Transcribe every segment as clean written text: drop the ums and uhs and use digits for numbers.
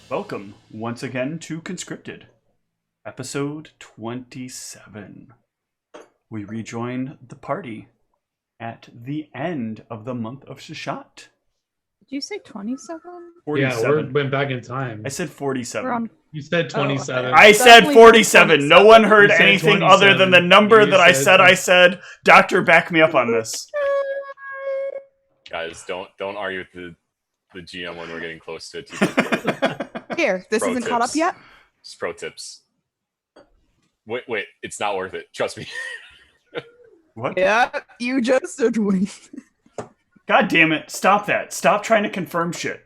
Welcome once again to Conscripted, episode 27. We rejoin the party at the end of the month of Shishat. Did you say 27? Yeah, 47. went back in time. I said 47. We're on. You said 27. I said Definitely 47. No one heard You said anything other than the 27. number You that I said- said. Doctor, back me up on this. Guys, don't argue with the GM when we're getting close to 2. Here, this Pro isn't caught up tips. yet. Just pro tips. Wait, it's not worth it. Trust me. What? Yeah, you just said 20. God damn it. Stop that. Stop trying to confirm shit.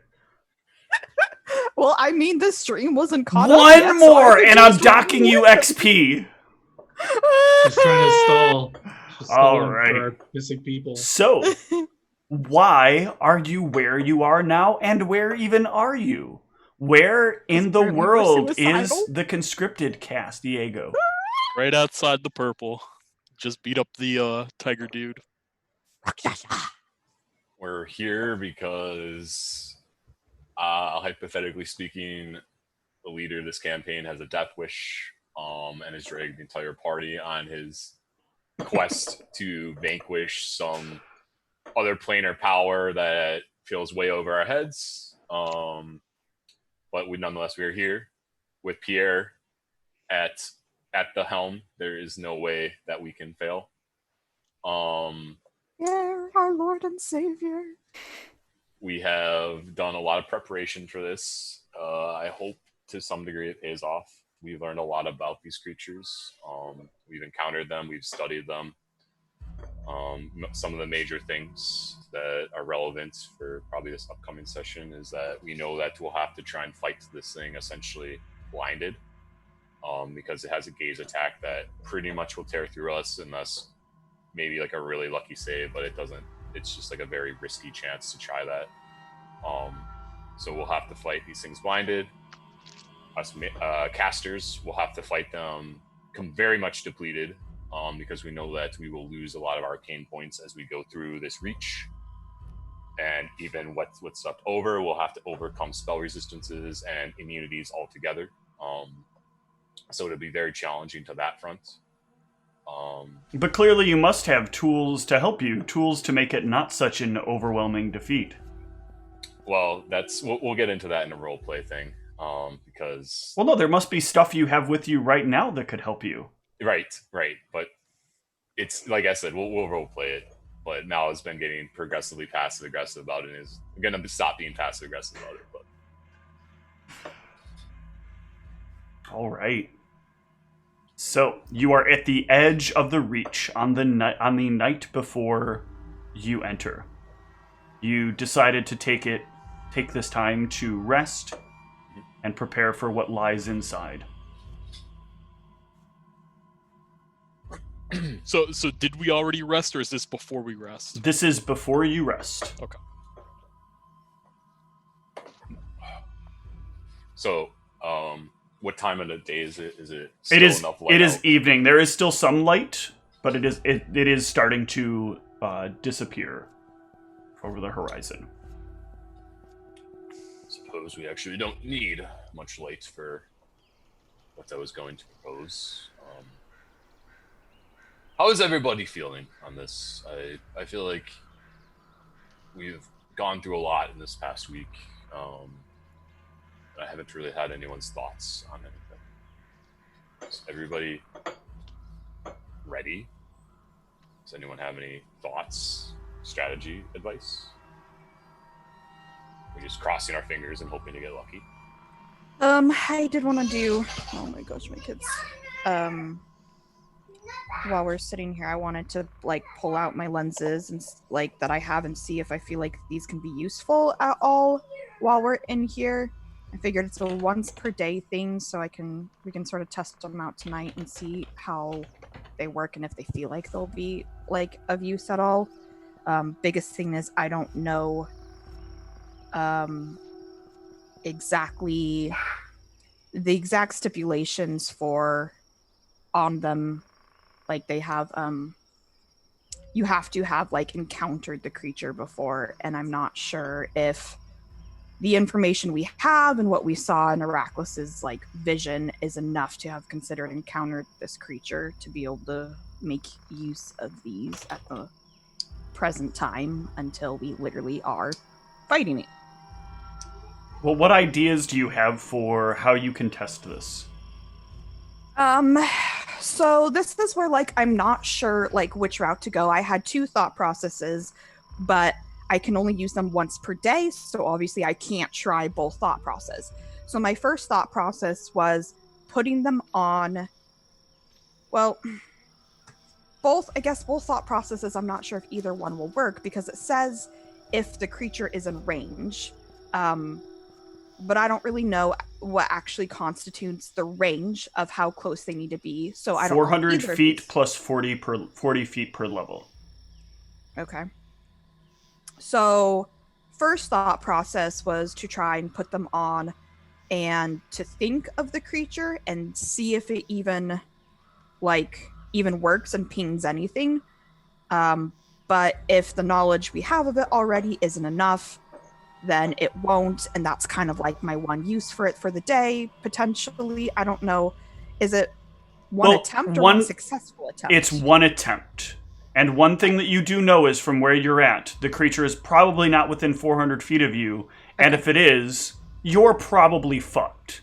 Well, I mean, the stream wasn't caught up yet. One so I more, could and I'm just docking you remove it. XP. Just trying to stall. Just stalling Alright. for our missing people. So, why are you where you are now, and where even are you? Where in the Apparently we're world is suicidal. the Conscripted cast, Diego? Right outside the purple. Just beat up the tiger dude. We're here because, hypothetically speaking, the leader of this campaign has a death wish, and has dragged the entire party on his quest to vanquish some other planar power that feels way over our heads. But nonetheless, we are here with Pierre at the helm. There is no way that we can fail. Yeah, our Lord and Savior. We have done a lot of preparation for this. I hope to some degree it pays off. We've learned a lot about these creatures. We've encountered them. We've studied them. Some of the major things that are relevant for probably this upcoming session is that we know that we'll have to try and fight this thing essentially blinded, because it has a gaze attack that pretty much will tear through us unless maybe like a really lucky save, but it doesn't. It's just like a very risky chance to try that. So we'll have to fight these things blinded. Us casters will have to fight them very much depleted, because we know that we will lose a lot of arcane points as we go through this reach. And even what's left over, we'll have to overcome spell resistances and immunities altogether. So it'll be very challenging to that front. But clearly you must have tools to help you, tools to make it not such an overwhelming defeat. Well, we'll get into that in a roleplay thing, because... Well, no, there must be stuff you have with you right now that could help you. Right. But it's, like I said, we'll roleplay it. But Mal has been getting progressively passive-aggressive about it, and is going to stop being passive-aggressive about it. But All right. So, you are at the edge of the reach on the night before you enter. You decided to take this time to rest and prepare for what lies inside. So did we already rest, or is this before we rest? This is before you rest. Okay. so, what time of the day is it? Is it It is. enough light It is out? evening. There is still some light, but it is starting to disappear over the horizon. Suppose we actually don't need much light for what I was going to propose. How is everybody feeling on this? I feel like we've gone through a lot in this past week. I haven't really had anyone's thoughts on anything. Is everybody ready? Does anyone have any thoughts, strategy, advice? We're just crossing our fingers and hoping to get lucky. I did want to do. Oh my gosh, my kids. While we're sitting here, I wanted to like pull out my lenses and like that I have and see if I feel like these can be useful at all while we're in here. I figured it's a once per day thing, so we can sort of test them out tonight and see how they work and if they feel like they'll be like of use at all. Biggest thing is I don't know exactly the exact stipulations for on them. Like they have you have to have like encountered the creature before, and I'm not sure if the information we have and what we saw in Heracles's like vision is enough to have considered encountered this creature to be able to make use of these at the present time until we literally are fighting it. Well, what ideas do you have for how you can test this? So this is where like I'm not sure like which route to go. I had two thought processes, but I can only use them once per day, so obviously I can't try both thought process. So my first thought process was putting them on, well, both thought processes, I'm not sure if either one will work because it says if the creature is in range. But I don't really know what actually constitutes the range of how close they need to be. So I don't know 400 either of feet these. plus 40 feet per level. Okay. So first thought process was to try and put them on and to think of the creature and see if it even works and pings anything. But if the knowledge we have of it already isn't enough, then it won't, and that's kind of like my one use for it for the day, potentially. I don't know. Is it one attempt or one successful attempt? It's one attempt. And one thing that you do know is from where you're at, the creature is probably not within 400 feet of you, and if it is, you're probably fucked.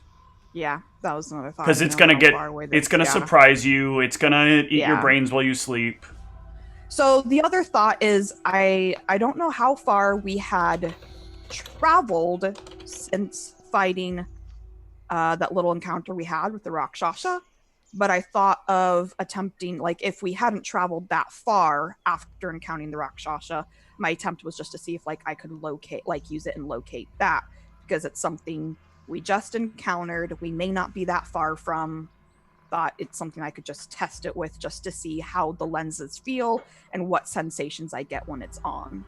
Yeah, that was another thought. Because it's gonna surprise you, it's gonna eat your brains while you sleep. So the other thought is, I don't know how far we had traveled since fighting that little encounter we had with the Rakshasa, but I thought of attempting, like, if we hadn't traveled that far after encountering the Rakshasa, my attempt was just to see if, like, I could use it and locate that, because it's something we just encountered, we may not be that far from. Thought it's something I could just test it with, just to see how the lenses feel and what sensations I get when it's on.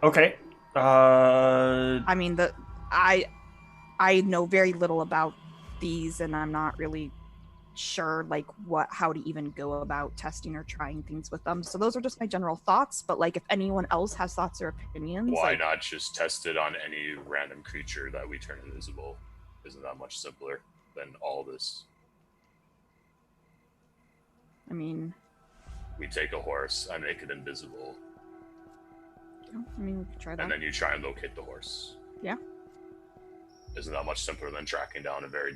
Okay. I mean, I know very little about these, and I'm not really sure like how to even go about testing or trying things with them. So those are just my general thoughts. But like, if anyone else has thoughts or opinions, why not just test it on any random creature that we turn invisible? Isn't that much simpler than all this? I mean, we take a horse, I make it invisible. I mean, we could try that. And then you try and locate the horse. Yeah. Isn't that much simpler than tracking down a very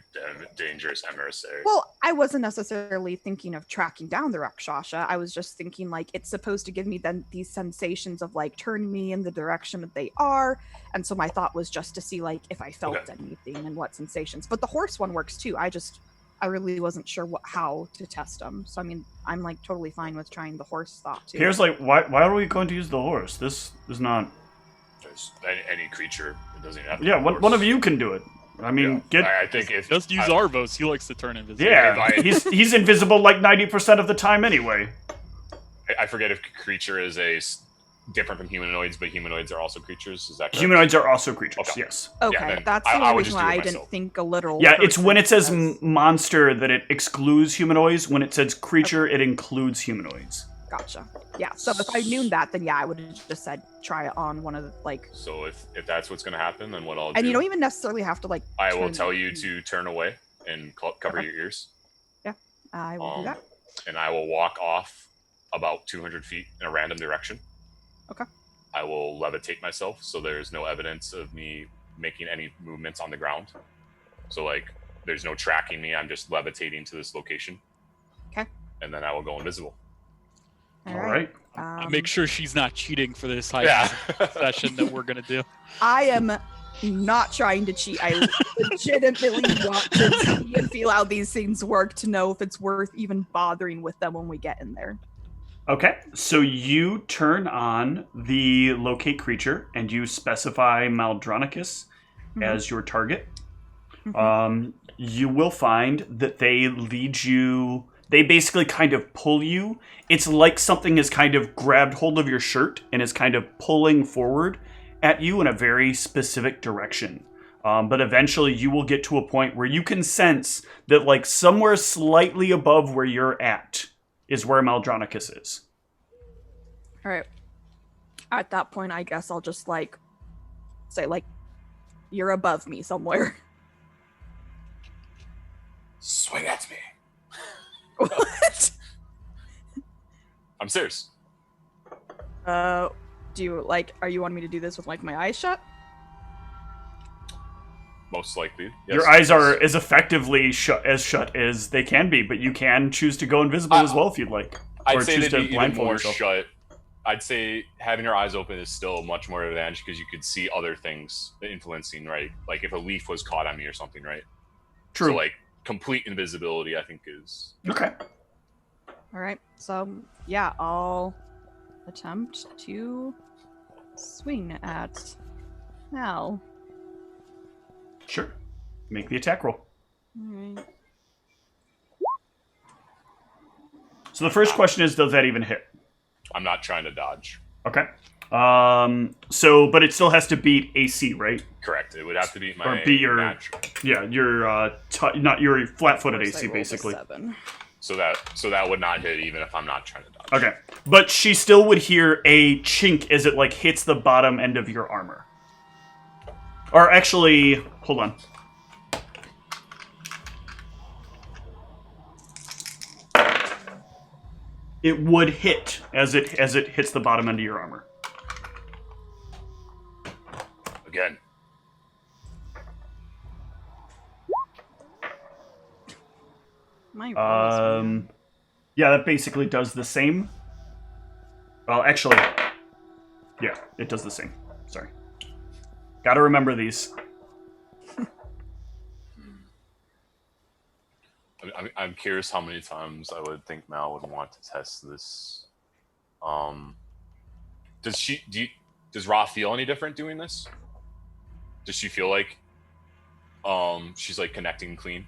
dangerous emissary? Well, I wasn't necessarily thinking of tracking down the Rakshasa. I was just thinking, like, it's supposed to give me then these sensations of, like, turning me in the direction that they are. And so my thought was just to see, like, if I felt anything and what sensations. But the horse one works too. I really wasn't sure how to test them. So, I mean, I'm, like, totally fine with trying the horse thought too. Here's, like, why are we going to use the horse? This is not... There's any creature. It doesn't even have to be a horse. One of you can do it. I mean, I think if... Just use Arvos. He likes to turn invisible. Yeah, he's invisible like 90% of the time anyway. I forget if creature is different from humanoids, but humanoids are also creatures. Is that correct? Humanoids are also creatures, yes. Okay, that's the only reason why I didn't think a literal... Yeah, it's when it says monster that it excludes humanoids. When it says creature, it includes humanoids. Gotcha. Yeah, so if I knew that, then yeah, I would have just said try it on one of the, like... So if that's what's going to happen, then what I'll do... And you don't even necessarily have to, like... I will tell you to turn away and cover your ears. Yeah, I will do that. And I will walk off about 200 feet in a random direction. Okay. I will levitate myself, so there's no evidence of me making any movements on the ground. So, like, there's no tracking me. I'm just levitating to this location. Okay. And then I will go invisible. All right. Make sure she's not cheating for this high session that we're going to do. I am not trying to cheat. I legitimately want to see and feel how these things work to know if it's worth even bothering with them when we get in there. Okay, so you turn on the locate creature and you specify Maldronicus as your target. You will find that they lead you... They basically kind of pull you. It's like something has kind of grabbed hold of your shirt and is kind of pulling forward at you in a very specific direction. But eventually you will get to a point where you can sense that, like, somewhere slightly above where you're at is where Maldronicus is. All right. At that point, I guess I'll just, like, say, like, You're above me somewhere. Swing at me. What? I'm serious. Do you are you wanting me to do this with like my eyes shut? Most likely. Your eyes are as effectively shut as they can be, but you can choose to go invisible as well if you'd like. I'd or say choose they'd to be even blindfold more yourself. shut. I'd say having your eyes open is still much more advantage because you could see other things influencing, right? Like if a leaf was caught on me or something, right? True. So like complete invisibility, I think is Okay. All right. So yeah, I'll attempt to swing at Mal. Sure. Make the attack roll. All right. So the first question is, does that even hit? I'm not trying to dodge. Okay. But it still has to beat AC, right? Correct. It would have to be my Or beat your natural. Yeah, your not your flat-footed Of course, I AC, rolled a basically. 7. So that would not hit even if I'm not trying to dodge. Okay, but she still would hear a chink as it like hits the bottom end of your armor. Or actually, hold on. It would hit as it hits the bottom end of your armor. Again. My rolls, man. Yeah, that basically does the same. Well, actually, yeah, it does the same. Sorry. Gotta remember these. I'm curious how many times I would think Mal would want to test this. Does Ra feel any different doing this? Does she feel like she's like connecting clean?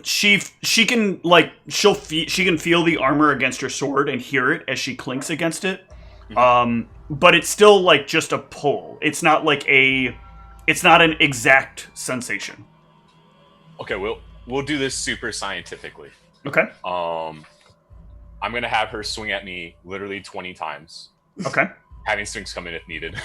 She can like she can feel the armor against her sword and hear it as she clinks against it. Mm-hmm. But it's still like just a pull. It's not like it's not an exact sensation. Okay, we'll do this super scientifically. Okay. I'm gonna have her swing at me literally 20 times. Okay. Having swings come in if needed.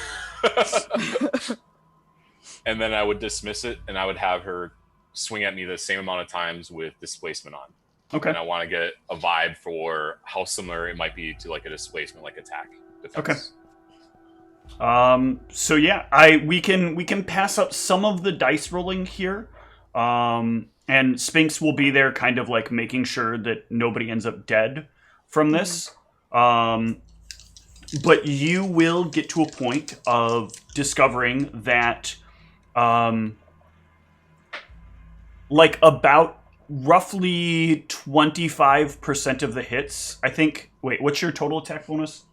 And then I would dismiss it, and I would have her swing at me the same amount of times with displacement on. Okay. And I want to get a vibe for how similar it might be to like a displacement, like attack defense. Okay. So yeah, we can pass up some of the dice rolling here. And Sphinx will be there kind of like making sure that nobody ends up dead from this. But you will get to a point of discovering that like about roughly 25% of the hits, I think. Wait, what's your total attack bonus?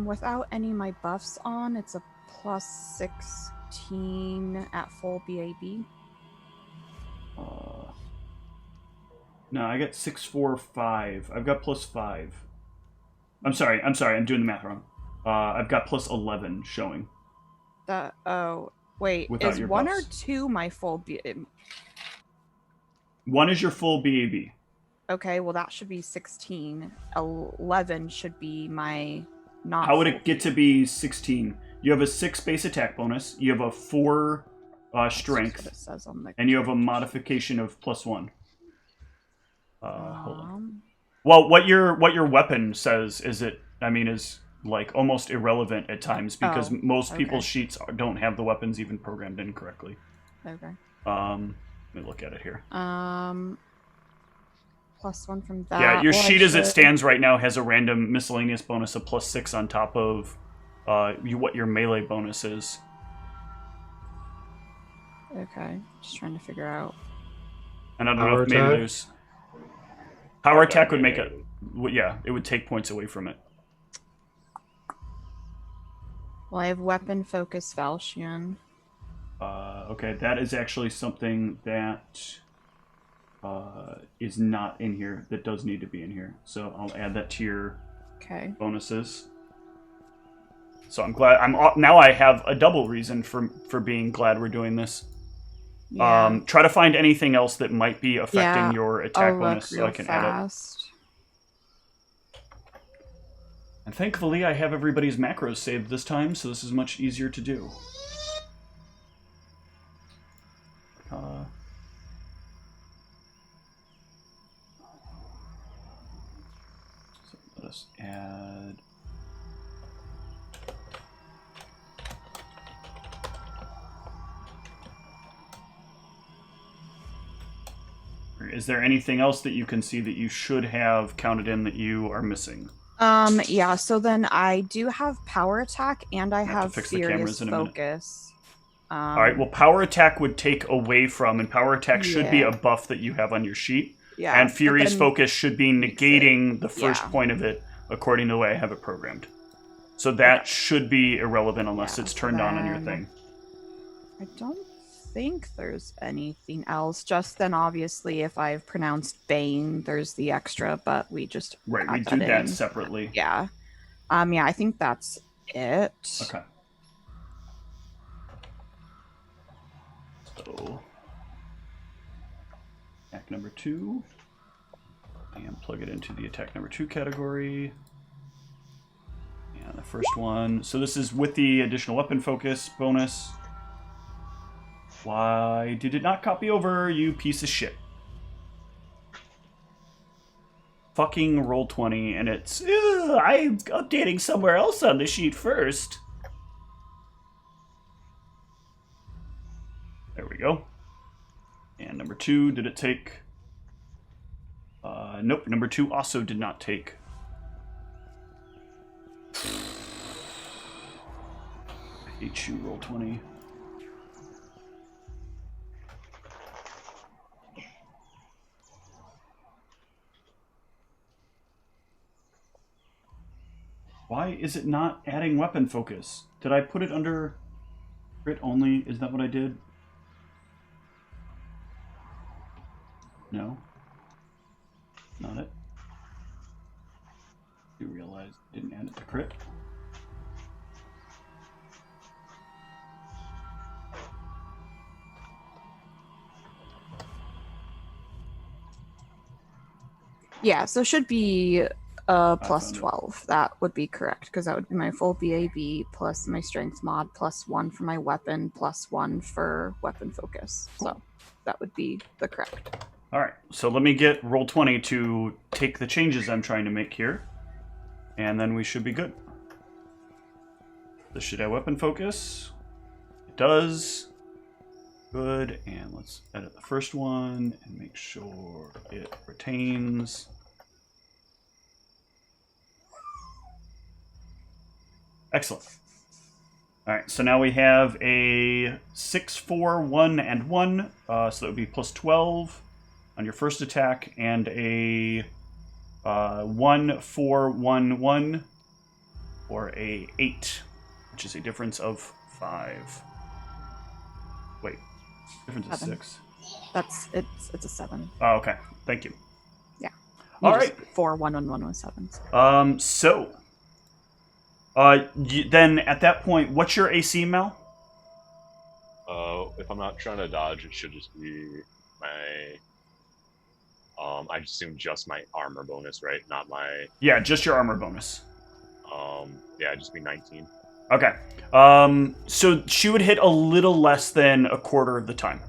Without any of my buffs on, it's a plus 16 at full BAB. No, I got 6, 4, 5. I've got plus 5. I'm sorry. I'm doing the math wrong. I've got plus 11 showing. Wait, Without is your 1 buffs. or 2 my full BAB? 1 is your full BAB. Okay, well that should be 16. 11 should be my not. How would full it get to be 16? You have a 6 base attack bonus. You have a 4 That's strength, what it says on the and you have a modification of plus 1. Hold on. Um, Well, what your weapon says is like almost irrelevant at times because most people's sheets don't have the weapons even programmed in correctly. Okay. Let me look at it here. Plus 1 from that. Yeah, your Well, I sheet as it should- stands right now has a random miscellaneous bonus of plus 6 on top of what your melee bonus is. Okay, just trying to figure out. And I don't know Power if maybe attack? there's... Power attack would make it... Yeah, it would take points away from it. Well, I have weapon focus Valshian. Okay, that is actually something that is not in here, that does need to be in here. So I'll add that to your Okay. bonuses. So I'm glad now I have a double reason for being glad we're doing this. Yeah. Try to find anything else that might be affecting Yeah, your attack I'll bonus look so I real can add it. fast. And thankfully I have everybody's macros saved this time, so this is much easier to do. Let's add. Is there anything else that you can see that you should have counted in that you are missing? Yeah, so then I do have power attack and I have fix the cameras furious in a minute. focus. All right, well, power attack would take away from, and power attack should be Yeah. a buff that you have on your sheet. Yeah, And but furious then focus should be negating the first Yeah. point of it, according to the way I have it programmed. So that Okay. should be irrelevant unless Yeah, it's turned on your then- thing. I don't think there's anything else. Just then, obviously, if I've pronounced Bane, there's the extra, but we just Right, we add do that in. separately. Yeah. Yeah, I think that's it. Okay. So, attack number 2. And plug it into the attack number 2 category. And the first one. So this is with the additional weapon focus bonus. Why did it not copy over, you piece of shit? Fucking roll 20, and it's... I'm updating somewhere else on the sheet first. There we go. And number 2, did it take? Nope, number 2 also did not take. I hate you, roll 20. Why is it not adding weapon focus? Did I put it under crit only? Is that what I did? No. Not it. You realize I didn't add it to crit. Yeah, so it should be plus found it. 12. That would be correct, because that would be my full BAB plus my strength mod plus 1 for my weapon plus 1 for weapon focus. So that would be the correct. All right, so let me get roll 20 to take the changes I'm trying to make here, and then we should be good. This should have weapon focus. It does. Good, and let's edit the first one and make sure it retains. Excellent. All right, so now we have a 6, 4, 1, and 1, so that would be plus 12 on your first attack, and a 1, 4, 1, 1, or a 8, which is a difference of 5. Wait, difference of 7. 6. It's a 7. Oh, okay, thank you. Yeah. All You right. just 4, 1, 1, 1 was 7. Then at that point, what's your AC, Mel? If I'm not trying to dodge, it should just be my. I assume just my armor bonus, right? Not my. Yeah, just your armor bonus. Yeah, it'd just be 19. Okay. So she would hit a little less than a quarter of the time.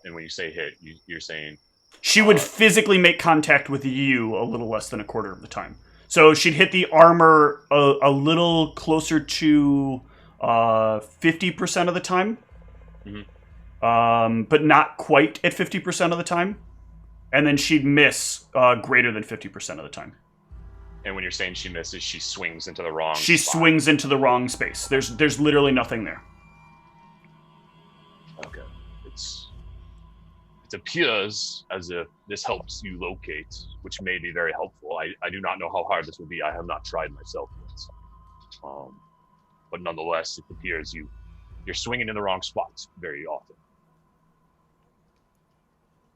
And when you say hit, you're saying She would physically make contact with you a little less than a quarter of the time. So she'd hit the armor a little closer to 50% of the time. Mhm. But not quite at 50% of the time. And then she'd miss greater than 50% of the time. And when you're saying she misses, she swings into the wrong She spot. swings into the wrong space. There's literally nothing there. Okay. It appears as if this helps you locate, which may be very helpful. I do not know how hard this will be. I have not tried myself yet. But nonetheless, it appears you're swinging in the wrong spot very often.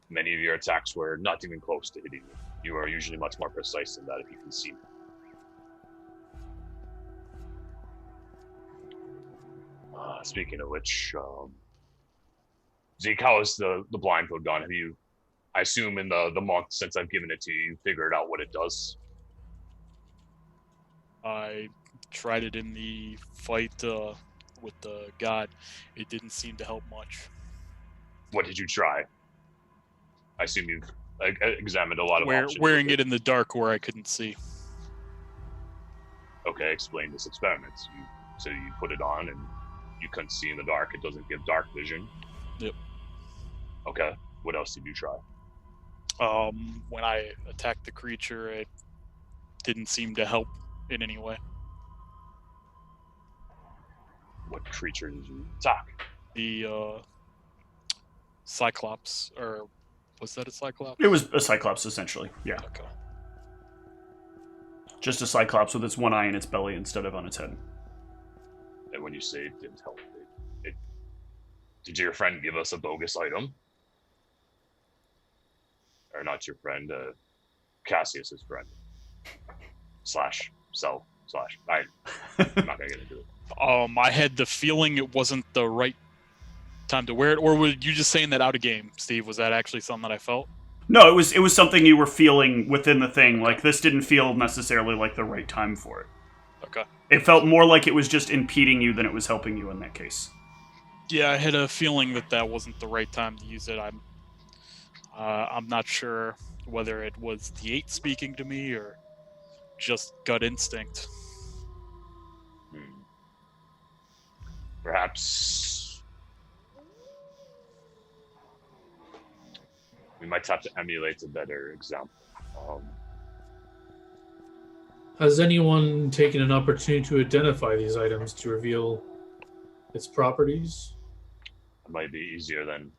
Many of your attacks were not even close to hitting you. You are usually much more precise than that if you can see me. Speaking of which, Zeke, how is the blindfold gone? Have you, I assume in the month since I've given it to you, you figured out what it does? I tried it in the fight with the god. It didn't seem to help much. What did you try? I assume you've examined a lot of options. Wearing with it in the dark where I couldn't see. Okay, explain this experiment. So you put it on and you couldn't see in the dark. It doesn't give dark vision. Yep. Okay. What else did you try? When I attacked the creature, it didn't seem to help in any way. What creature did you attack? The Cyclops, or was that a Cyclops? It was a Cyclops, essentially. Yeah. Okay. Just a Cyclops with its one eye in its belly instead of on its head. And when you say it didn't help, did your friend give us a bogus item? Or not your friend, Cassius's friend. /self/ I'm not gonna get into it. I had the feeling it wasn't the right time to wear it, or were you just saying that out of game, Steve? Was that actually something that I felt? No, it was something you were feeling within the thing. Like, this didn't feel necessarily like the right time for it. Okay. It felt more like it was just impeding you than it was helping you in that case. Yeah, I had a feeling that wasn't the right time to use it. I'm not sure whether it was the 8 speaking to me or just gut instinct. Perhaps we might have to emulate a better example. Has anyone taken an opportunity to identify these items to reveal its properties? It might be easier than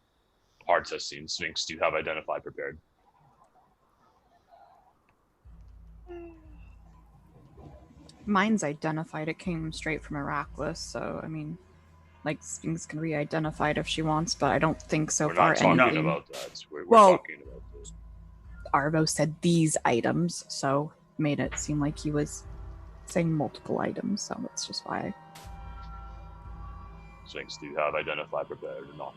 hard testing. Sphinx, do you have identify prepared? Mine's identified. It came straight from Heracles, so I mean, like, Sphinx can re-identified if she wants, but I don't think so We're far not talking anything. about that. We're Well, talking about this. Arvo said these items, so made it seem like he was saying multiple items, so that's just why. Sphinx, do you have identify prepared or not?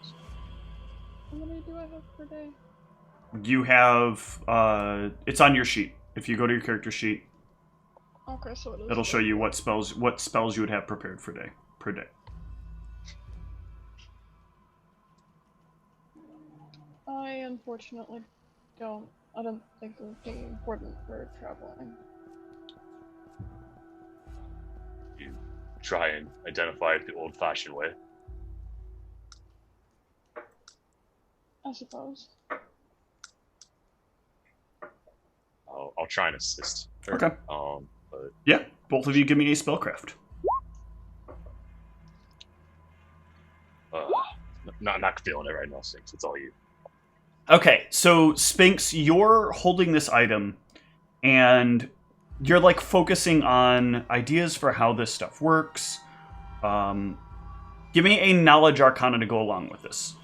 How many do I have per day? You have, it's on your sheet. If you go to your character sheet, Okay, so it is. it'll show you what spells you would have prepared per day. I unfortunately don't. I don't think it would be important for traveling. You try and identify it the old-fashioned way. I suppose. I'll try and assist. Okay. But Yeah, both of you give me a spellcraft. not feeling it right now, Sphinx. It's all you. Okay, so Sphinx, you're holding this item, and you're like focusing on ideas for how this stuff works. Give me a knowledge arcana to go along with this.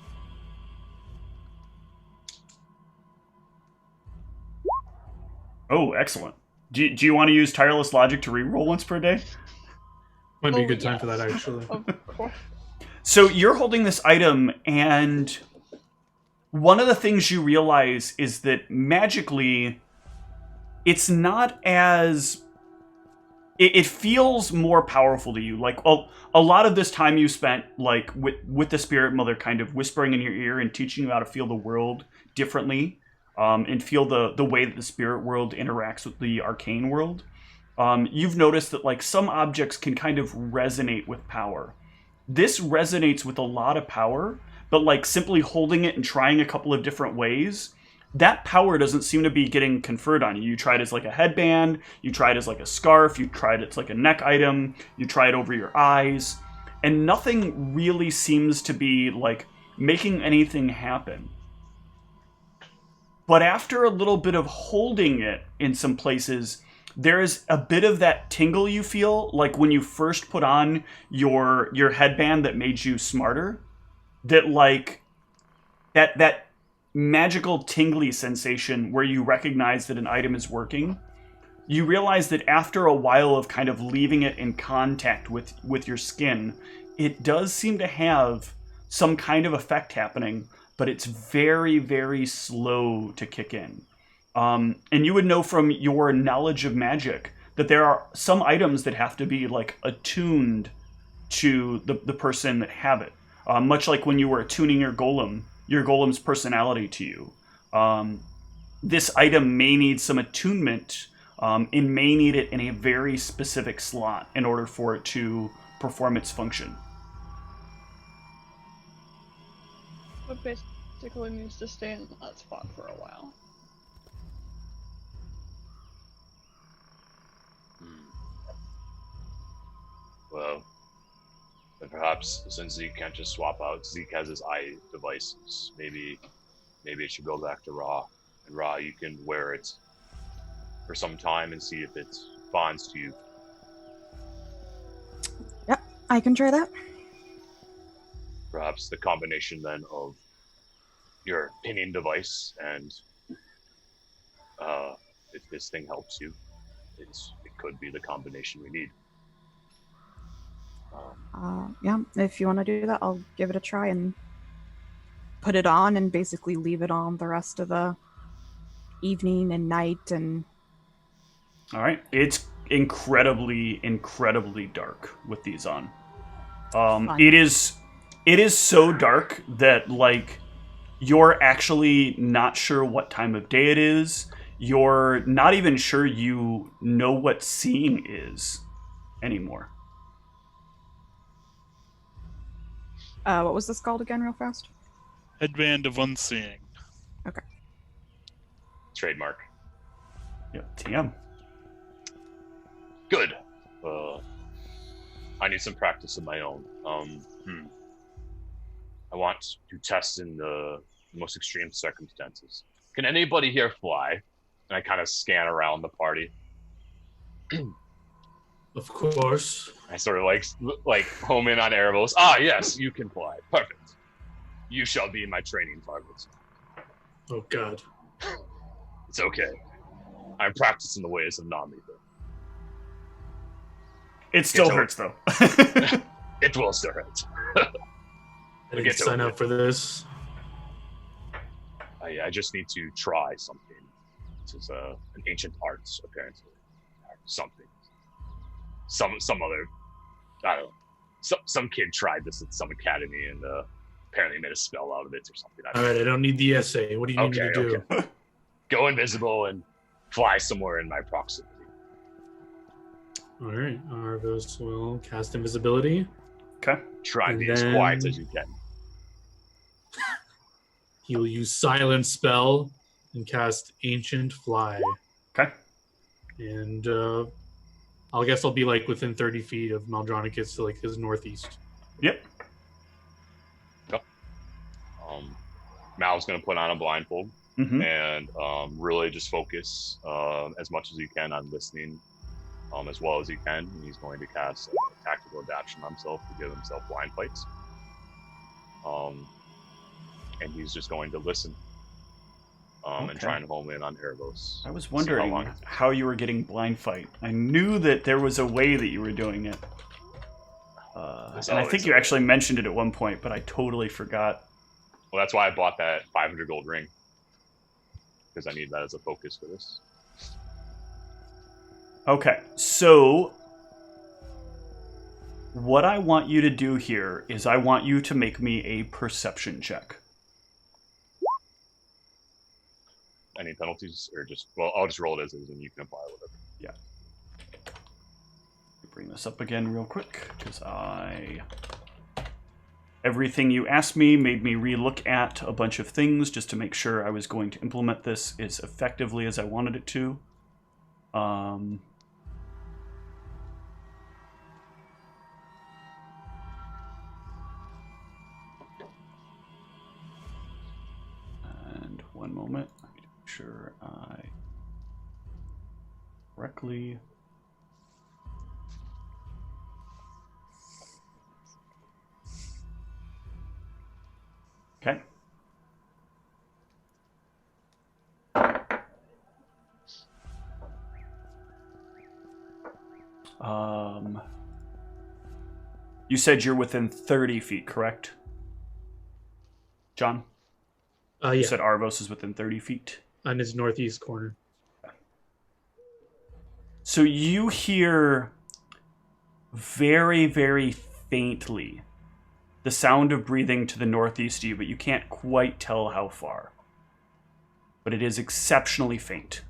Oh, excellent. Do you want to use tireless logic to reroll once per day? Might be a Oh, good time for that, yes. actually. Of course. So you're holding this item, and one of the things you realize is that magically, it's not as... It feels more powerful to you. Like, a lot of this time you spent, like, with the Spirit Mother kind of whispering in your ear and teaching you how to feel the world differently, and feel the way that the spirit world interacts with the arcane world. You've noticed that, like, some objects can kind of resonate with power. This resonates with a lot of power, but, like, simply holding it and trying a couple of different ways, that power doesn't seem to be getting conferred on you. You try it as, like, a headband, you try it as, like, a scarf, you tried it as, like, a neck item, you try it over your eyes, and nothing really seems to be, like, making anything happen. But after a little bit of holding it in some places, there is a bit of that tingle you feel, like when you first put on your headband that made you smarter. That, like, that magical tingly sensation where you recognize that an item is working. You realize that after a while of kind of leaving it in contact with your skin, it does seem to have some kind of effect happening, but it's very, very slow to kick in. And you would know from your knowledge of magic that there are some items that have to be, like, attuned to the person that have it. Much like when you were attuning your golem's personality to you. this item may need some attunement and may need it in a very specific slot in order for it to perform its function. But basically needs to stay in that spot for a while. Well, then perhaps since Zeke can't just swap out, Zeke has his eye devices. Maybe it should go back to Ra. And Ra, you can wear it for some time and see if it bonds to you. Yep, I can try that. Perhaps the combination then of your pinning device and if this thing helps you, it could be the combination we need. Yeah, if you want to do that, I'll give it a try and put it on and basically leave it on the rest of the evening and night. And All right. It's incredibly dark with these on. It is so dark that, like, you're actually not sure what time of day it is. You're not even sure you know what seeing is anymore. what was this called again, real fast? Headband of Unseeing. Okay. Trademark. Yep, TM. Good. I need some practice of my own. I want to test in the most extreme circumstances. Can anybody here fly? And I kind of scan around the party. Of course. I sort of like home in on Erebos. Ah, yes, you can fly. Perfect. You shall be my training target. Oh God. It's okay. I'm practicing the ways of non-lethal. It still It's hurts, though. It will still hurt. I didn't sign up for this. I just need to try something. This is an ancient art, apparently. Something. Some other, I don't know. Some kid tried this at some academy and apparently made a spell out of it or something. All right, I don't need the essay. What do you need me to do? Okay. Go invisible and fly somewhere in my proximity. All right, Arvos will cast invisibility. Okay. Try and And be as then- quiet as you can. He'll use Silent Spell and cast Ancient Fly. Okay. And I guess I'll be like within 30 feet of Maldronicus to like his northeast. Yep. Mal's going to put on a blindfold Mm-hmm. and really just focus as much as you can on listening as well as he can. And he's going to cast a tactical adaptation on himself to give himself blind fights. And he's just going to listen and Okay. try and home in on Erebos. I was See wondering long- how you were getting blind fight. I knew that there was a way that you were doing it. And I think you actually mentioned it at one point, but I totally forgot. Well, that's why I bought that 500 gold ring. Because I need that as a focus for this. Okay, so what I want you to do here is I want you to make me a perception check. Any penalties or just, well, I'll just roll it as is and you can apply with it. Bring this up again real quick, because everything you asked me made me relook at a bunch of things just to make sure I was going to implement this as effectively as I wanted it to. And one moment, I need to make sure I correctly. Okay. You said you're within 30 feet, correct? John? You Yeah, said Arvos is within 30 feet. on his northeast corner. So you hear very, very faintly the sound of breathing to the northeast of you, but you can't quite tell how far. But but it is exceptionally faint.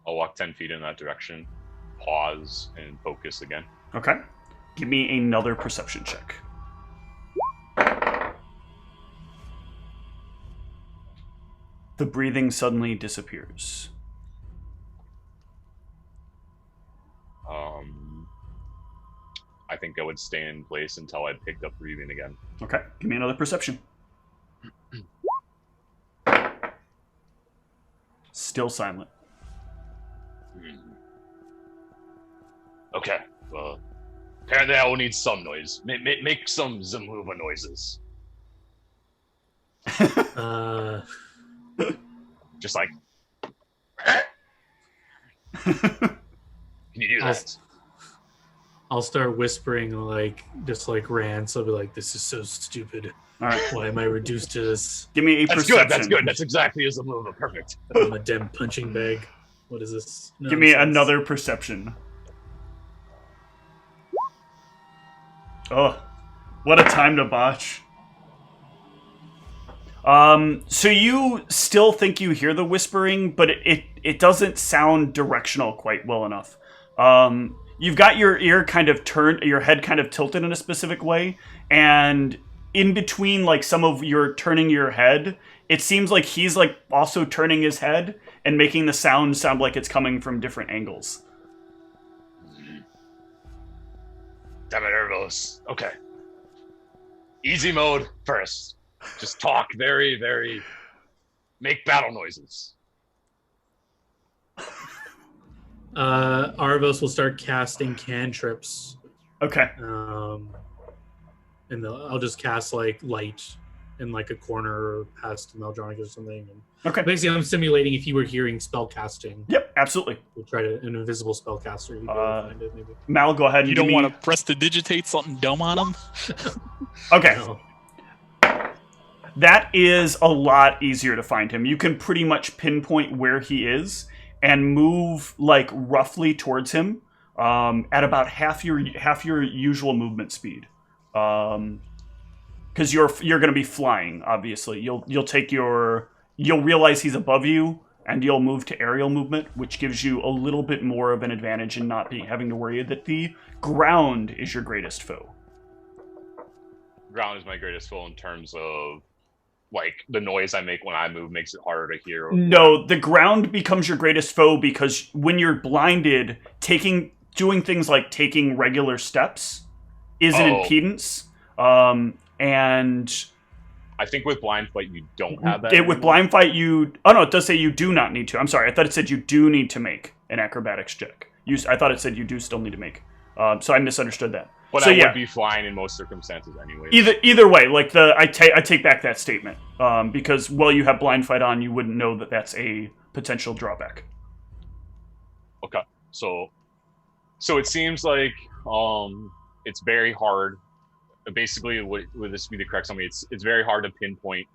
I'll walk 10 feet in that direction, pause, and focus again. Okay. Give me another perception check. The breathing suddenly disappears. I think I would stay in place until I picked up breathing again. Okay. Give me another perception. Still silent. Okay, well, apparently I will need some noise. Make some Zamuva noises. Just like... Can you do that? I'll start whispering just like rants. I'll be like, "This is so stupid. All right. Why am I reduced to this? Give me a That's perception. good, that's good. That's exactly as Zamuva. Perfect. I'm a damn punching bag. What is this? Give me nonsense?" another perception. Oh, what a time to botch. So you still think you hear the whispering, but it doesn't sound directional quite well enough. You've got your ear kind of turned, your head kind of tilted in a specific way, and in between, like, some of your turning your head, it seems like he's, like, also turning his head and making the sound sound like it's coming from different angles. Damn it, Ervos. Okay. Easy mode first. Just talk very, very... Make battle noises. Arvos will start casting cantrips. Okay. And I'll just cast like light in like a corner past Meldronic or something. And Okay. basically, I'm simulating if you were hearing spell casting. Yep, absolutely. We'll try to an invisible spellcaster. You'd be able to find it, maybe. Mal, go ahead and You give don't me... want to press to digitate something dumb on him? Okay. No. That is a lot easier to find him. You can pretty much pinpoint where he is and move like roughly towards him at about half your usual movement speed. Because you're going to be flying. Obviously, you'll realize he's above you, and you'll move to aerial movement, which gives you a little bit more of an advantage in not having to worry that the ground is your greatest foe. Ground is my greatest foe in terms of, like, the noise I make when I move makes it harder to hear. No, the ground becomes your greatest foe because when you're blinded, doing things like taking regular steps is an impedance. And I think with blind fight you don't have that. With blind fight it does say you do not need to. I'm sorry, I thought it said you do need to make an acrobatics check. I thought it said you do still need to make. So I misunderstood that. But so, I would be flying in most circumstances anyway. Either way, like I take back that statement because while you have blind fight on, you wouldn't know that that's a potential drawback. Okay, so it seems like it's very hard. Basically, would this be the correct summary? It's very hard to pinpoint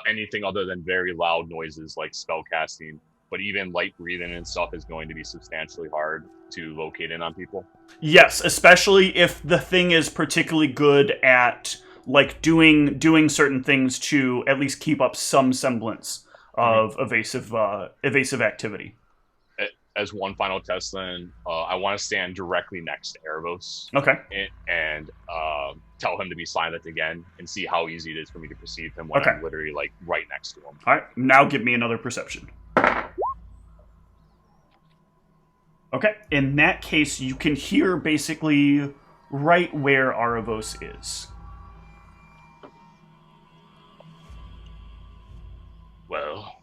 anything other than very loud noises like spell casting. But even light breathing and stuff is going to be substantially hard to locate in on people. Yes, especially if the thing is particularly good at like doing certain things to at least keep up some semblance of evasive activity. As one final test, then I want to stand directly next to Erebos. Okay. And tell him to be silent again, and see how easy it is for me to perceive him when I'm literally like right next to him. All right. Now give me another perception. Okay, in that case, you can hear basically right where Aravos is. Well,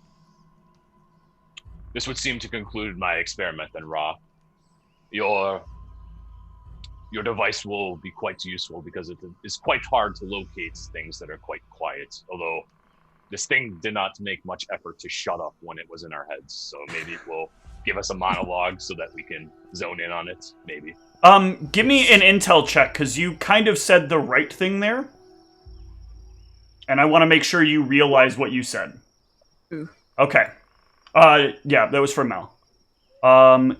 this would seem to conclude my experiment then, Ra. Your device will be quite useful because it is quite hard to locate things that are quite quiet, although this thing did not make much effort to shut up when it was in our heads, so maybe it will give us a monologue so that we can zone in on it, maybe. Give me an intel check, because you kind of said the right thing there. And I want to make sure you realize what you said. Ooh. Okay. Yeah, that was from Mel.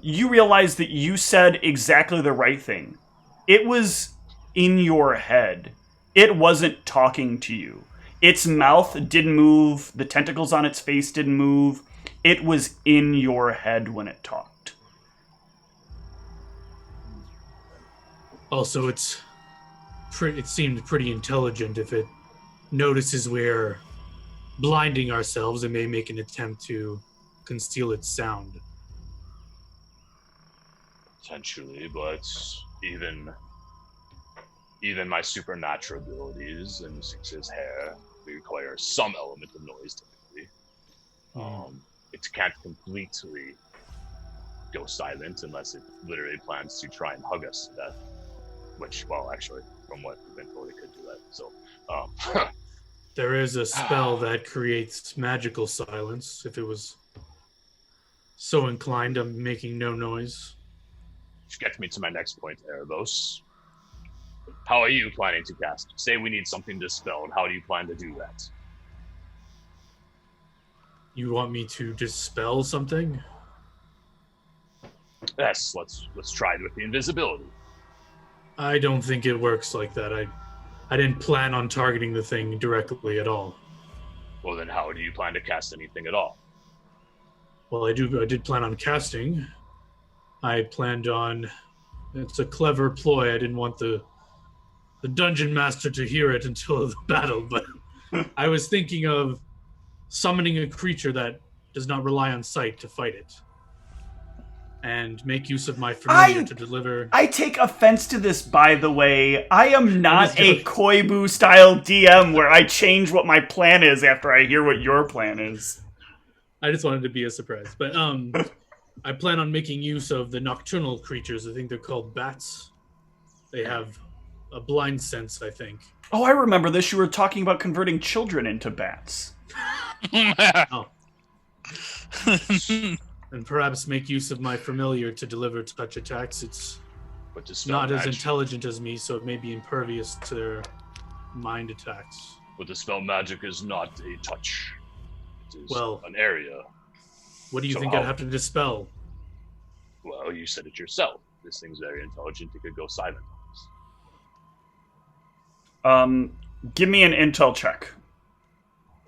You realize that you said exactly the right thing. It was in your head. It wasn't talking to you. Its mouth didn't move. The tentacles on its face didn't move. It was in your head when it talked. Also, it seemed pretty intelligent. If it notices we're blinding ourselves, it may make an attempt to conceal its sound. Potentially, but even my supernatural abilities and Six's hair require some element of noise typically. It can't completely go silent unless it literally plans to try and hug us to death. Which, well, actually, from what we've been told, it could do that. So, there is a spell that creates magical silence if it was so inclined. I'm making no noise. Which gets me to my next point, Erebos. How are you planning to cast? Say we need something dispelled. How do you plan to do that? You want me to dispel something? Yes, let's try it with the invisibility. I don't think it works like that. I didn't plan on targeting the thing directly at all. Well, then how do you plan to cast anything at all? Well, I did plan on casting. I planned on... It's a clever ploy. I didn't want the dungeon master to hear it until the battle, but I was thinking of summoning a creature that does not rely on sight to fight it. And make use of my familiar to deliver... I take offense to this, by the way. I am not a Koibu-style DM where I change what my plan is after I hear what your plan is. I just wanted to be a surprise. But I plan on making use of the nocturnal creatures. I think they're called bats. They have a blind sense, I think. Oh, I remember this. You were talking about converting children into bats. Oh. And perhaps make use of my familiar to deliver touch attacks. It's not as intelligent as me, so it may be impervious to their mind attacks. But dispel magic is not a touch. It is an area. What do you think I'd have to dispel? Well, you said it yourself. This thing's very intelligent. It could go silent. Give me an intel check.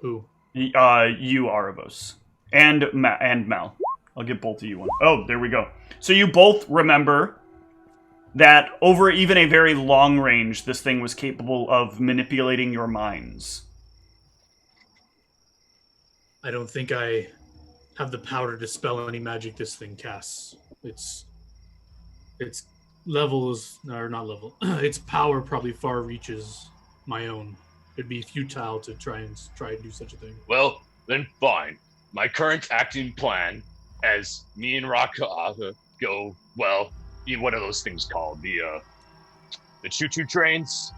Who? You, Arabos. And Mel. I'll give both of you one. Oh, there we go. So you both remember that over even a very long range, this thing was capable of manipulating your minds. I don't think I have the power to dispel any magic this thing casts. Its levels, or not level, its power probably far reaches my own. It'd be futile to try and do such a thing. Well, then fine. My current acting plan, as me and Rafael go, well, what are those things called? The choo-choo trains?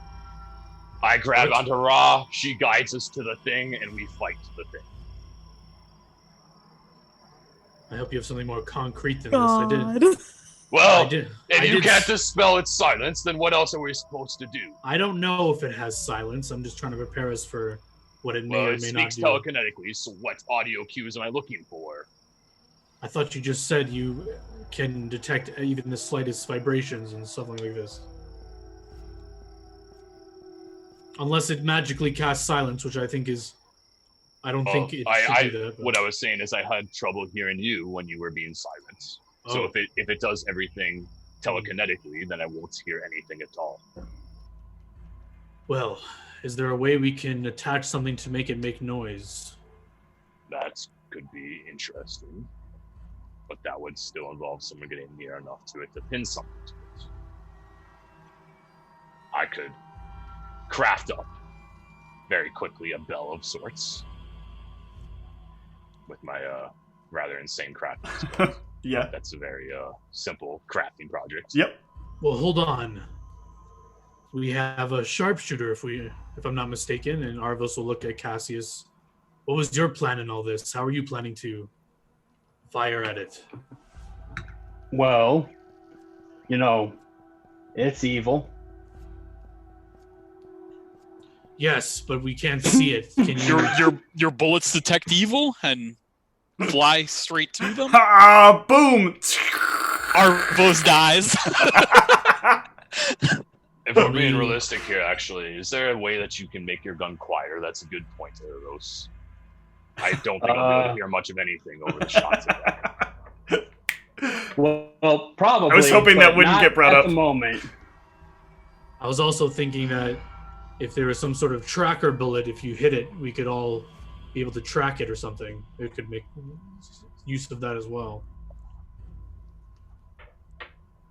I grab onto Ra, she guides us to the thing, and we fight the thing. I hope you have something more concrete than this. I did. Well, if you can't dispel its silence, then what else are we supposed to do? I don't know if it has silence. I'm just trying to prepare us for what it may or may not do. It speaks telekinetically, so what audio cues am I looking for? I thought you just said you can detect even the slightest vibrations and something like this. Unless it magically casts silence, which I think is... I don't think it should do that. But... What I was saying is I had trouble hearing you when you were being silent. Oh. So if it does everything telekinetically, then I won't hear anything at all. Well, is there a way we can attach something to make it make noise? That could be interesting. But that would still involve someone getting near enough to it to pin something to it. I could craft up very quickly a bell of sorts with my rather insane crafting. Yeah. That's a very simple crafting project. Yep. Well, hold on. We have a sharpshooter, if I'm not mistaken, and Arvos will look at Cassius. What was your plan in all this? How are you planning to fire at it? Well, it's evil. Yes, but we can't see it. Can you... your bullets detect evil and fly straight to them? Boom! Arvos dies. If we're being realistic here, actually, is there a way that you can make your gun quieter? That's a good point, Eros. I don't think I'll be able to hear much of anything over the shots of that. Well, probably. I was hoping but that wouldn't not get brought at up. the moment. I was also thinking that if there was some sort of tracker bullet, if you hit it, we could all be able to track it or something. It could make use of that as well. Do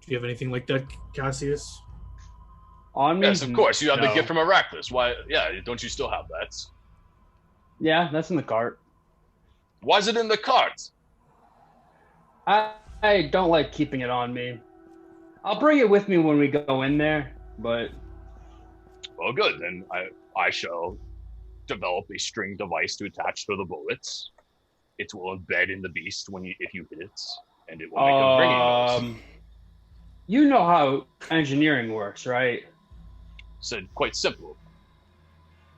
you have anything like that, Cassius? On me? Yes, of course. You have the No. gift from Heracles. Why? Yeah, don't you still have that? Yeah, that's in the cart. Why is it in the cart? I don't like keeping it on me. I'll bring it with me when we go in there, but Well, good. Then I shall develop a string device to attach to the bullets. It will embed in the beast if you hit it, and it will make a ringing noise. you know how engineering works, right? Said quite simple.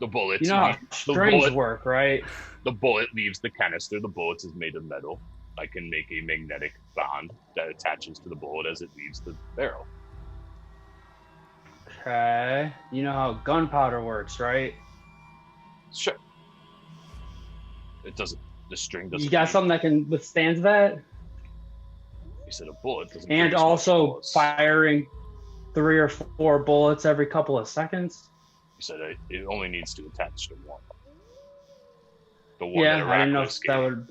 The bullet. You know how strings work, right? The bullet leaves the canister. The bullet is made of metal. I can make a magnetic bond that attaches to the bullet as it leaves the barrel. Okay. You know how gunpowder works, right? Sure. It doesn't. The string doesn't. You got something that can withstand that? You said a bullet doesn't. And produce much also bullets. firing 3 or 4 bullets every couple of seconds? You said it only needs to attach to one. The one Yeah, that I didn't know Heracles if that gave. would...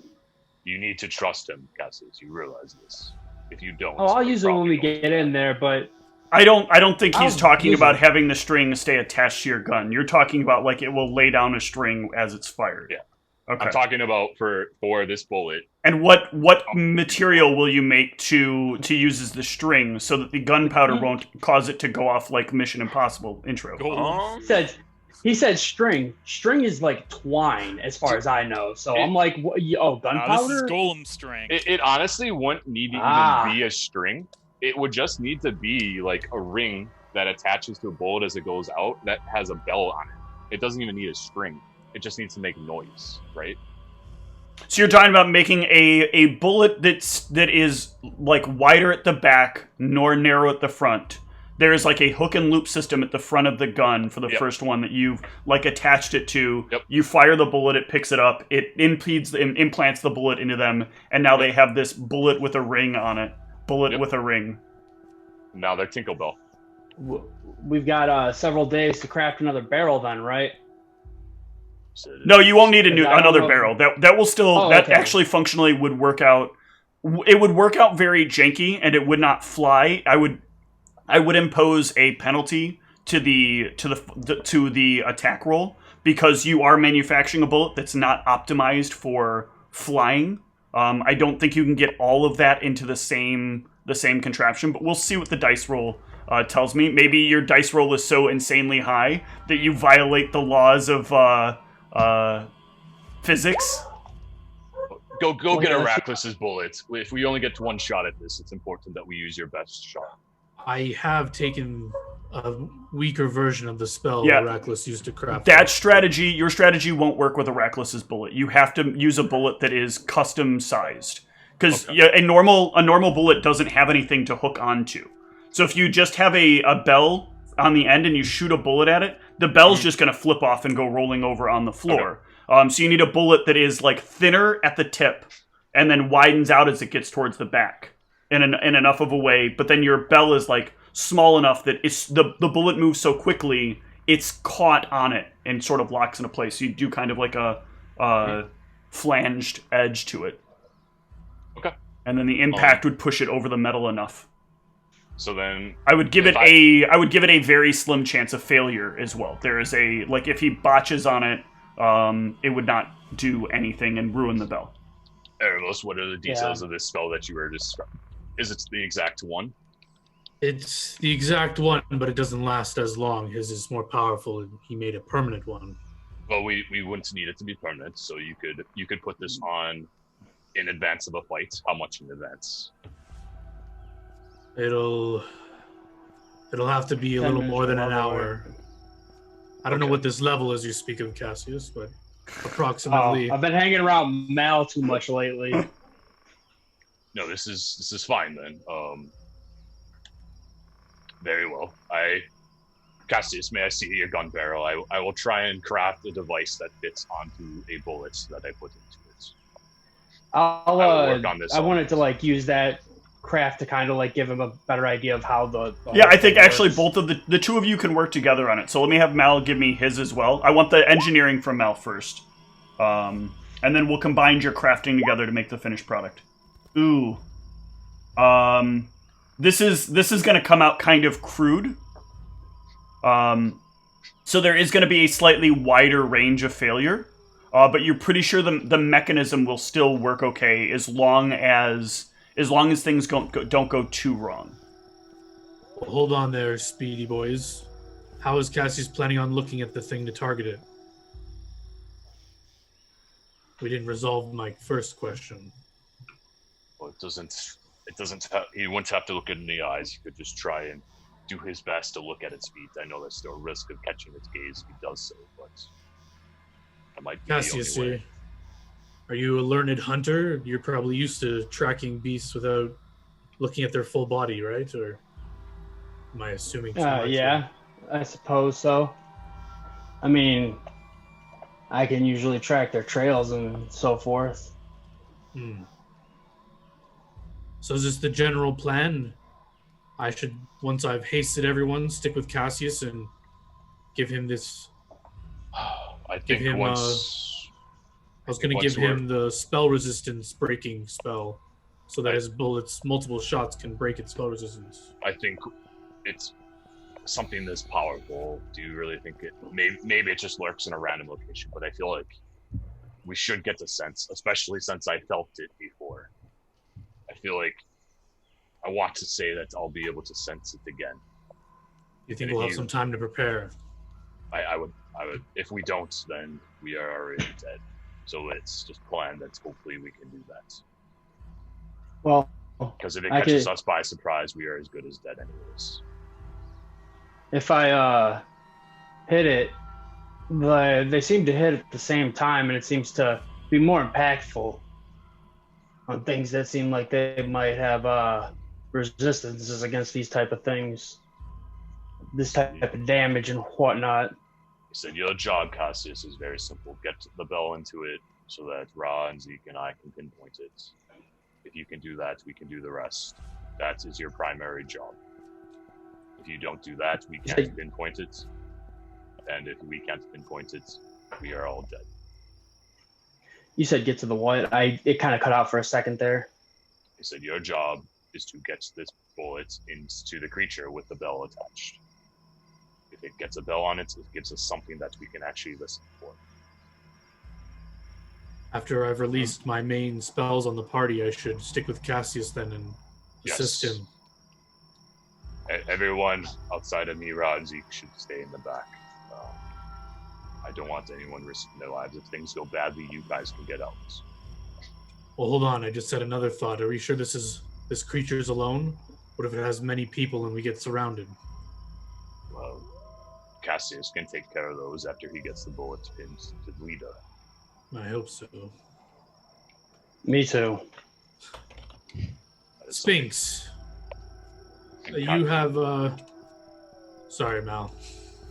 You need to trust him, Cassius. You realize this. If you don't, Oh, I'll the use it when problem we won't get in there, but... I don't think he's I'll talking use about it. having the string stay attached to your gun. You're talking about like it will lay down a string as it's fired. Yeah. Okay. I'm talking about for this bullet. And what material will you make to use as the string so that the gunpowder won't cause it to go off like Mission Impossible intro? He said string. String is like twine, as far as I know. So I'm like, what, This gunpowder? is golem string. It honestly wouldn't need to even be a string. It would just need to be like a ring that attaches to a bullet as it goes out that has a bell on it. It doesn't even need a string. It just needs to make noise, right? So you're talking about making a bullet that is like wider at the back nor narrow at the front. There's like a hook and loop system at the front of the gun for the first one that you've like attached it to. Yep. You fire the bullet, it picks it up, it implants the bullet into them, and now they have this bullet with a ring on it. Bullet with a ring. Now they're Tinkerbell. We've got several days to craft another barrel then, right? No, you won't need I don't another know. barrel. That will still okay. actually functionally would work out. It would work out very janky, and it would not fly. I would impose a penalty to the attack roll because you are manufacturing a bullet that's not optimized for flying. I don't think you can get all of that into the same contraption, but we'll see what the dice roll tells me. Maybe your dice roll is so insanely high that you violate the laws of physics. Go get Heracles' bullets. If we only get to one shot at this, it's important that we use your best shot. I have taken a weaker version of the spell Yeah. Heracles used to craft. Your strategy won't work with Heracles' bullet. You have to use a bullet that is custom sized. Because a normal bullet doesn't have anything to hook onto. So if you just have a bell on the end and you shoot a bullet at it, the bell's just going to flip off and go rolling over on the floor. So you need a bullet that is like thinner at the tip and then widens out as it gets towards the back in enough of a way. But then your bell is like small enough that it's the bullet moves so quickly it's caught on it and sort of locks into place. So you do kind of like a flanged edge to it. Okay. And then the impact would push it over the metal enough. So then I would give it a very slim chance of failure as well. There is if he botches on it, it would not do anything and ruin the bell. Eros, what are the details of this spell that you were describing? Is it the exact one? It's the exact one, but it doesn't last as long. His is more powerful, and he made a permanent one. Well, we wouldn't need it to be permanent, so you could put this on in advance of a fight. How much in advance? It'll have to be a little more than an hour. I don't know what this level is you speak of, Cassius, but approximately. I've been hanging around Mal too much lately. No, this is fine then. Very well. Cassius, may I see your gun barrel? I will try and craft a device that fits onto a bullet that I put into it. I will work on this I all wanted night. to like use that craft to kind of like give him a better idea of how the Yeah, whole I think thing actually works. both of the two of you can work together on it. So let me have Mal give me his as well. I want the engineering from Mal first. And then we'll combine your crafting together to make the finished product. Ooh. This is going to come out kind of crude. So there is going to be a slightly wider range of failure. But you're pretty sure the mechanism will still work okay as long as things don't go too wrong. Well, hold on there, speedy boys. How is Cassius planning on looking at the thing to target it? We didn't resolve my first question. Well, it doesn't he wouldn't have to look it in the eyes. He could just try and do his best to look at its feet. I know there's still a risk of catching its gaze if he does so, but that might be Cassius, the only way. are you a learned hunter? You're probably used to tracking beasts without looking at their full body, right? Or am I assuming too much? Yeah, I suppose so. I mean, I can usually track their trails and so forth. So is this the general plan? I should, once I've hasted everyone, stick with Cassius and give him this. I think him, once I was going to give him the spell resistance breaking spell, so that his bullets, multiple shots, can break its spell resistance. I think it's something this powerful. Do you really think it? Maybe it just lurks in a random location, but I feel like we should get the sense, especially since I felt it before. I feel like I want to say that I'll be able to sense it again. You think we'll have some time to prepare? I would. If we don't, then we are already dead. So it's just plan that hopefully we can do that. Well, because if it catches us by surprise, we are as good as dead anyways. If I hit it, they seem to hit at the same time, and it seems to be more impactful on things that seem like they might have resistances against these type of things, this type of damage and whatnot. He said, your job, Cassius, is very simple. Get the bell into it so that Ra and Zeke and I can pinpoint it. If you can do that, we can do the rest. That is your primary job. If you don't do that, we can't pinpoint it. And if we can't pinpoint it, we are all dead. You said get to the what? It kind of cut out for a second there. He said, your job is to get this bullet into the creature with the bell attached. If it gets a bell on it, it gives us something that we can actually listen for. After I've released my main spells on the party, I should stick with Cassius then and assist him. Everyone outside of me, Ra and Zeke, should stay in the back. I don't want anyone risking their lives. If things go badly, you guys can get out. Well, hold on. I just had another thought. Are we sure this creature's alone? What if it has many people and we get surrounded? Well, Cassius can take care of those after he gets the bullets pinned to Lita. I hope so. Me too. Sphinx. You have, sorry, Mal.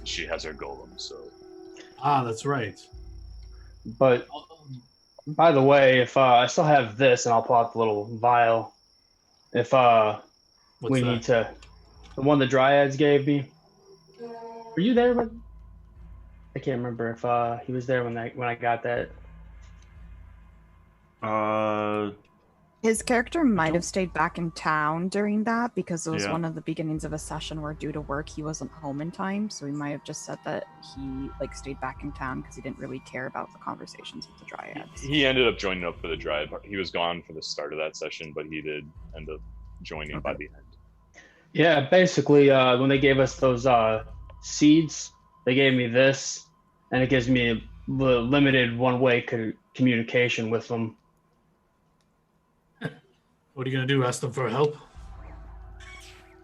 She has her golem, so... Ah, that's right. But, by the way, if I still have this, and I'll pull out the little vial. If we need to... The one the Dryads gave me. Were you there? I can't remember if he was there when I got that. His character might have stayed back in town during that because it was one of the beginnings of a session where due to work he wasn't home in time, so he might have just said that he stayed back in town because he didn't really care about the conversations with the Dryads. He ended up joining up for the Dryad. He was gone for the start of that session, but he did end up joining by the end. Yeah, basically when they gave us those seeds, they gave me this, and it gives me a limited one-way communication with them. What are you going to do? Ask them for help?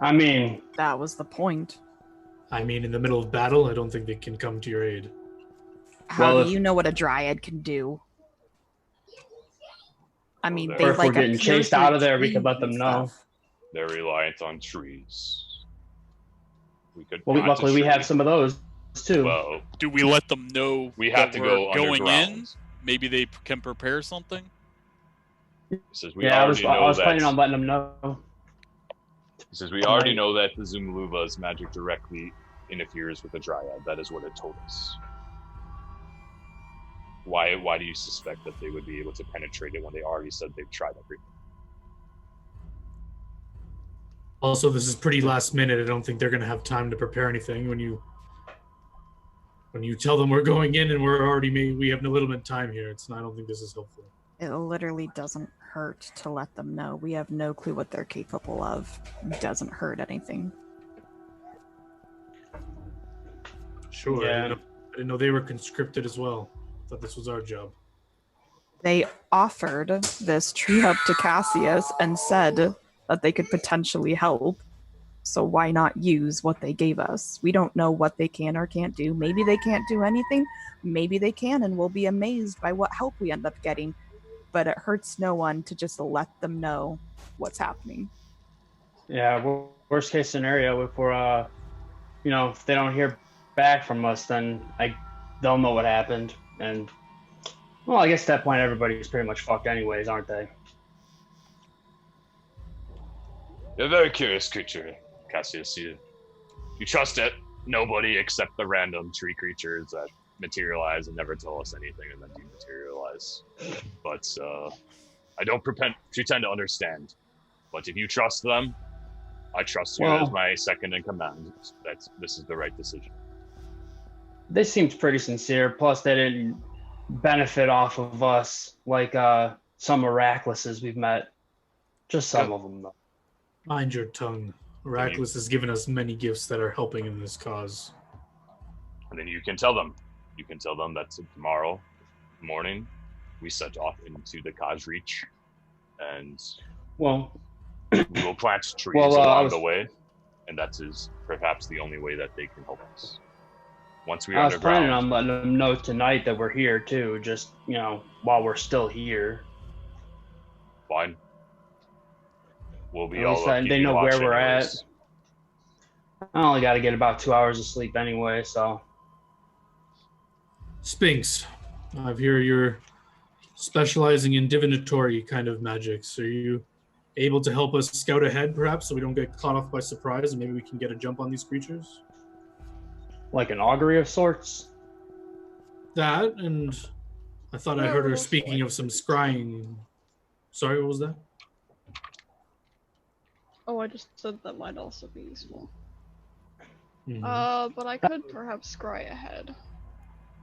I mean... That was the point. I mean, in the middle of battle, I don't think they can come to your aid. How do you know what a Dryad can do? I mean, they if we're getting chased out of there, we can let them know. They're reliant on trees. We could. Well, luckily we have some of those too. Well, Do we let them know we have to we're go going underground. in? Maybe they can prepare something. He says we Yeah, I already was know planning that. on letting them know. He says we already know that the Zumluva's magic directly interferes with the Dryad. That is what it told us. Why do you suspect that they would be able to penetrate it when they already said they've tried everything? Also, this is pretty last minute. I don't think they're going to have time to prepare anything when you tell them we're going in and we have no little bit of time here. I don't think this is helpful. It literally doesn't hurt to let them know. We have no clue what they're capable of. It doesn't hurt anything. Sure. Yeah. I didn't know they were conscripted as well. I thought this was our job. They offered this tree up to Cassius and said that they could potentially help. So why not use what they gave us? We don't know what they can or can't do. Maybe they can't do anything. Maybe they can, and we'll be amazed by what help we end up getting. But it hurts no one to just let them know what's happening. Yeah, worst case scenario, if we're, if they don't hear back from us, then they'll know what happened. And, well, I guess at that point everybody's pretty much fucked anyways, aren't they? You're a very curious creature, Cassius. You trust it. Nobody except the random tree creatures that materialize and never tell us anything and then dematerialize. But I don't pretend to understand. But if you trust them, I trust you as my second in command. This is the right decision. They seemed pretty sincere. Plus, they didn't benefit off of us like some Heraclises we've met. Just some of them, though. Mind your tongue. Heracles has given us many gifts that are helping in this cause. And then you can tell them. You can tell them that tomorrow morning we set off into the Kaj Reach, and we will plant trees along the way, and that is perhaps the only way that they can help us. Once we are underground. I was planning on letting them know tonight that we're here too, just while we're still here. Fine. We'll be at all least up. They know where we're anyways. at. I only got to get about 2 hours of sleep anyway, so. Sphinx, I hear you're specializing in divinatory kind of magics. Are you able to help us scout ahead, perhaps, so we don't get caught off by surprise and maybe we can get a jump on these creatures? Like an augury of sorts? That, and I thought I heard her speaking of some scrying. Sorry, what was that? Oh, I just said that might also be useful. Mm-hmm. But I could perhaps scry ahead.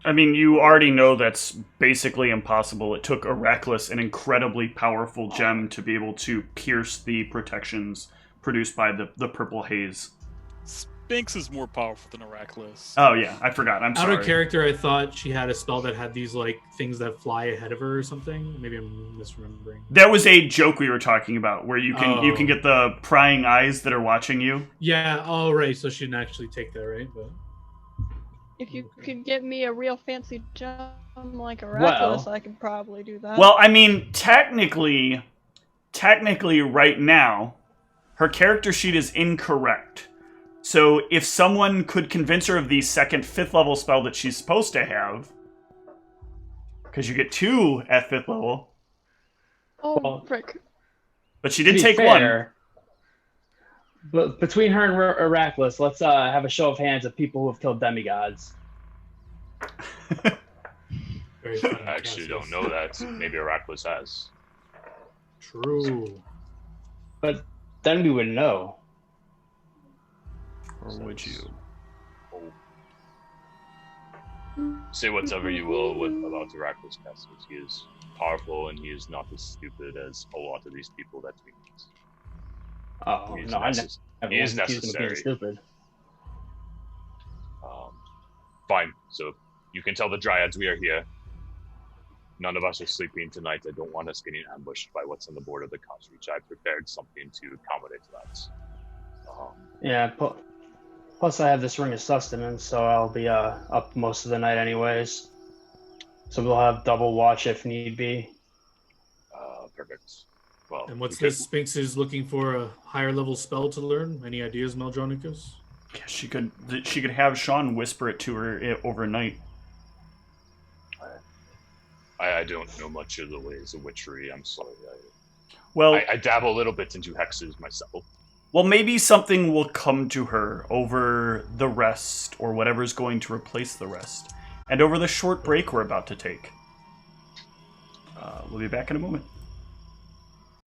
I mean, you already know that's basically impossible. It took Heracles, an incredibly powerful gem, to be able to pierce the protections produced by the purple haze. Sphinx is more powerful than Heracles. Oh, yeah, I forgot. I'm sorry. Out of character, I thought she had a spell that had these, things that fly ahead of her or something. Maybe I'm misremembering. That was a joke we were talking about, where you can get the prying eyes that are watching you. Yeah, oh, right, so she didn't actually take that, right? But If you could get me a real fancy gem like a Heracles, I could probably do that. Well, I mean, technically, right now, her character sheet is incorrect. So if someone could convince her of the second 5th level spell that she's supposed to have, because you get 2 at 5th level. Oh, frick. But she did take one. But between her and Heracles, let's have a show of hands of people who have killed demigods. Very funny, I actually don't know that. Maybe Heracles has. True. But then we would know. Or would you? Say whatever you will about Heracles, Cassius. He is powerful and he is not as stupid as a lot of these people that we meet. Oh, no, I never he is accused him of being necessary. stupid. Fine. So you can tell the Dryads we are here. None of us are sleeping tonight. I don't want us getting ambushed by what's on the board of the Conscripted. I prepared something to accommodate that. Yeah, plus I have this ring of sustenance, so I'll be up most of the night anyways. So we'll have double watch if need be. Perfect. Well, and what's this? Sphinx is looking for a higher level spell to learn. Any ideas, Meldronicus? Yeah, she could have Sean whisper it to her overnight. I don't know much of the ways of witchery. I'm sorry. Well, I dabble a little bit into hexes myself. Well, maybe something will come to her over the rest, or whatever's going to replace the rest, and over the short break we're about to take. We'll be back in a moment.